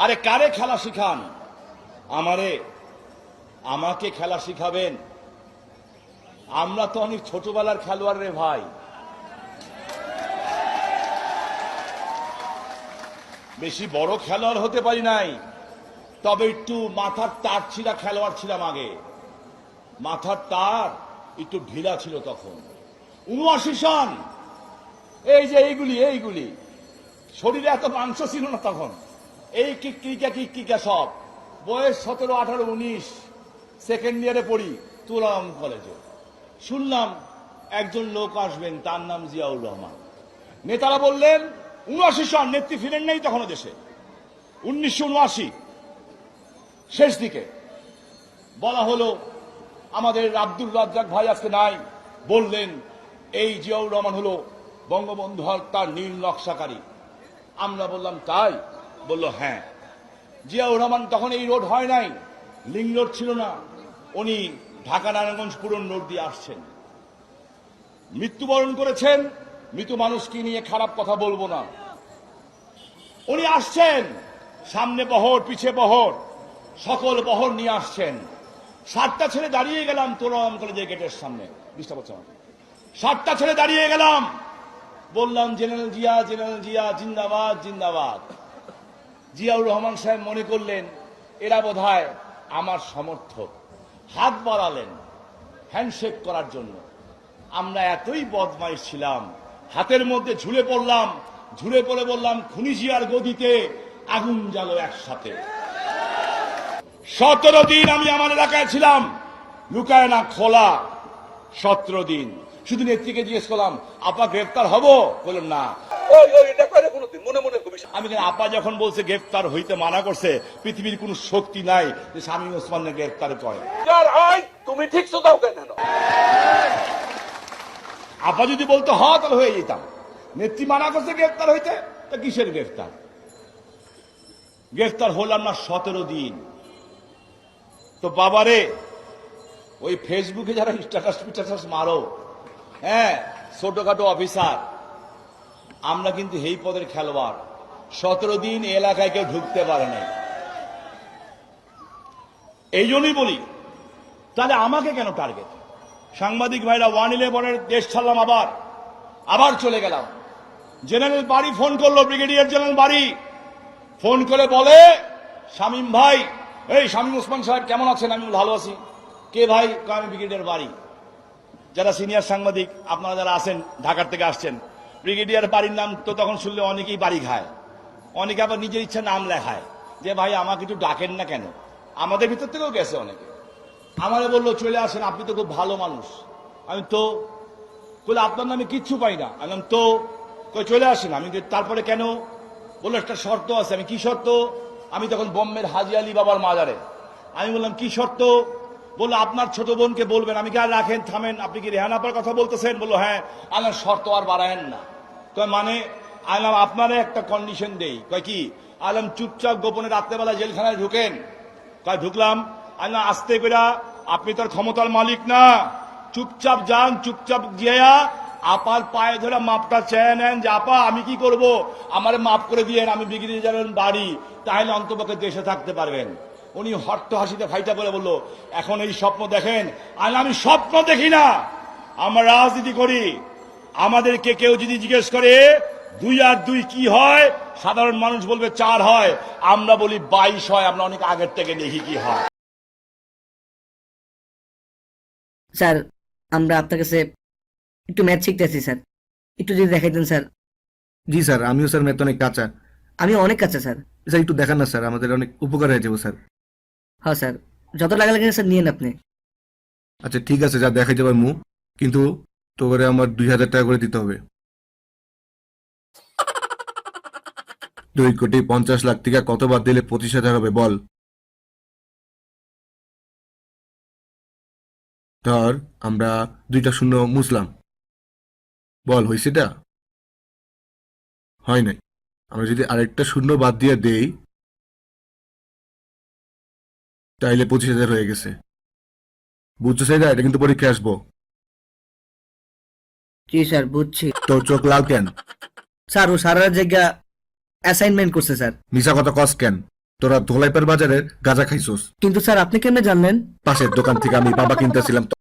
আরে কারে খেলা শিখান? আমাকে খেলা শিখাবেন? আমরা তো অনেক ছোটবেলার খেলোয়াড় রে ভাই। বেশি বড় খেলোয়াড় হতে পারি নাই, তবে একটু মাথার তার ছিঁড়া খেলোয়াড় ছিলাম আগে। মাথার তার একটু ঢিলা ছিল তখন। ৭৯ সন, এই যে এইগুলি শরীরে এত মাংস ছিল না তখন। এই কিকা সব বয়স ১৭, ১৮, ১৯, সেকেন্ড ইয়ারে পড়ি তুরাম কলেজে। শুনলাম একজন লোক আসবেন, তার নাম জিয়াউর রহমান। নেতারা বললেন ৭৯ সন, নেত্রী ফিরেন নাই তখনও দেশে। ১৯৭৯ শেষ দিকে বলা হলো আমাদের আব্দুল রাজ্জাক ভাই আজকে নাই। বললেন এই জিয়াউর রহমান হলো বঙ্গবন্ধু হত্যার নীল নকশাকারী। আমরা বললাম তাই? বলল হ্যাঁ। জিয়াউর রহমান তখন এই রোড হয় নাই, লিঙ্ক রোড ছিল না, উনি ঢাকা নারায়ণগঞ্জ পুরন রোড দিয়ে আসছেন। মৃত্যুবরণ করেছেন। মৃত মানুষকে নিয়ে খারাপ কথা বলবো না। উনি আসছেন, সামনে বহর, পিছে বহর, সকল বহর নিয়ে আসছেন। 7টা ছেলে দাঁড়িয়ে গেলাম তোরাম কলেজের গেটের সামনে। ডিস্টার্ব হচ্ছে আমাকে। 7টা ছেলে দাঁড়িয়ে গেলাম, বললাম জেনারেল জিয়া জিন্দাবাদ জিন্দাবাদ। জিয়াউর রহমান সাহেব মনে করলেন এরা বোধহয় আমার সমর্থক, হাত বাড়ালেন হ্যান্ডশেক করার জন্য। আমরা এতই বদমাইশ ছিলাম, হাতের মধ্যে ঝুলে পড়লাম। ঝুলে পড়ে বললাম খুনি জিয়ার গদিতে আগুন জ্বালো একসাথে। 17 দিন আমি আমার এলাকায় ছিলাম, লুকায় না খোলা। 17 দিন শুধু নেত্রীকে জিজ্ঞেস করলাম আপা গ্রেফতার হব? বললেন না। আমি আপা যখন বলছে গ্রেফতার হইতে মানা করছে, পৃথিবীর কোন শক্তি নাই যে শামীম ওসমানের গ্রেফতার করে। তুমি ঠিক দাও কেন? আপা যদি বলতো হ তাহলে হয়ে যেতাম। নেত্রী মানা করছে গ্রেফতার হইতে, তা কিসের গ্রেফতার? গ্রেফতার হলাম না 17 দিন। তো বাবারে, ওই ফেসবুকে যারা স্ট্যাটাস মারো, হ্যাঁ ছোটখাটো অফিসার, আমরা কিন্তু এই পদের খেলোয়াড়। 17 দিন এলাকায় কেউ ঢুকতে পারে নাই। এই জন্যই বলি তাহলে আমাকে কেন টার্গেট? সাংবাদিক ভাইরা 111-এর দেশ ছাড়লাম, আবার চলে গেলাম। জেনারেল বাড়ি ফোন করলো, ব্রিগেডিয়ার জেনারেল বাড়ি ফোন করে বলে শামীম ভাই, এই শামীম ওসমান সাহেব কেমন আছেন? আমি ভালো আছি। কে ভাই? আমি ব্রিগেডিয়ার বাড়ি। যারা সিনিয়র সাংবাদিক আপনারা যারা আছেন, ঢাকার থেকে আসছেন, ব্রিগেডিয়ার বাড়ির নাম তো তখন শুনলে অনেকেই বাড়ি খায়, অনেকে আবার নিজের ইচ্ছা নাম লেখায় যে ভাই আমাকে একটু ডাকেন না কেন। আমাদের ভিতর থেকেও গেছে অনেকে। আমারে বললো চলে আসেন, আপনি তো খুব ভালো মানুষ। আমি তো বলে আপনার নামে কিচ্ছু পাই না। আমি তো চলে আসেন। আমি তারপরে কেন? বললো একটা শর্ত আছে। আমি কি শর্ত? আমি তখন বোম্বের হাজি আলী বাবার মাজারে। আমি বললাম কি শর্ত? বললো আপনার ছোট বোনকে বলবেন। আমি কি আর রাখেন, থামেন, আপনি কি রেহান আপার কথা বলতেছেন? বললো হ্যাঁ। আল্লাহ শর্ত আর বাড়ায়েন না। মানে আলাম আপনারে একটা কন্ডিশন দেই। কয় কি? আলাম চুপচাপ গোপনে রাত্রেবেলা জেলখানায় ঢুকেন। কয় ঢুকলাম। আল্লাহ আস্তে করে, আপনি তার ক্ষমতার মালিক না, চুপচাপ যান, চুপচাপ গিয়া আপার পায়ে ধরে মাপটা চেয়ে নেন যে আপা আমি কি করব, আমারে মাফ করে দিয়েন, আমি ব্রিগেডিয়ার জেনারেল বাড়ি, তাহলে অন্তপক্ষে দেশে থাকতে পারবেন। উনি হট্ট হাসিতে ফাইটা বলে বলল এখন এই স্বপ্ন দেখেন? আর আমি স্বপ্ন দেখি না, আমরা রাজনীতি করি। আমাদেরকে কেউ যদি জিজ্ঞেস করে 2 আর 2 কি হয়, সাধারণ মানুষ বলবে 4 হয়, আমরা বলি 22 হয়। আমরা অনেক আগের থেকে দেখি কি হয়। স্যার আমরা আপনার কাছে একটু ম্যাথ শিখতেছি স্যার, একটু যদি দেখাইতেন স্যার। জি স্যার, আমিও স্যার ম্যাথ অনেক কাঁচা। আমি অনেক কাছে স্যার। স্যার একটু দেখান না স্যার, আমাদের অনেক উপকার হয়ে যাবো স্যার। হ্যাঁ স্যার, যত লাগা লাগে স্যার নিয়েন আপনি। আচ্ছা ঠিক আছে, যা দেখাই যাবার মু, কিন্তু তো করে আমার 2000 টাকা করে দিতে হবে। 2,50,00,000 থেকে কত বাদ দিলে 25,000 হবে বল? ধর আমরা 2টা শূন্য মুছলাম, বল হয়েছেটা? হয় নাই। আমরা যদি আরেকটা শূন্য বাদ দিয়ে দেই তাইলে 25,000 হয়ে গেছে। বুঝছো সেটা? এটা কিন্তু পরীক্ষা আসবো। জি স্যার বুঝছি। তোর চোখ লাল কেন? স্যার ও সারা জায়গা অ্যাসাইনমেন্ট করছে স্যার। মিশা কথা কস কেন? তোরা ধোলাইপার বাজারের গাঁজা খাইছোস। কিন্তু স্যার আপনি কেমনে জানলেন? পাশের দোকান থেকে আমি বাবা কিনতেছিলাম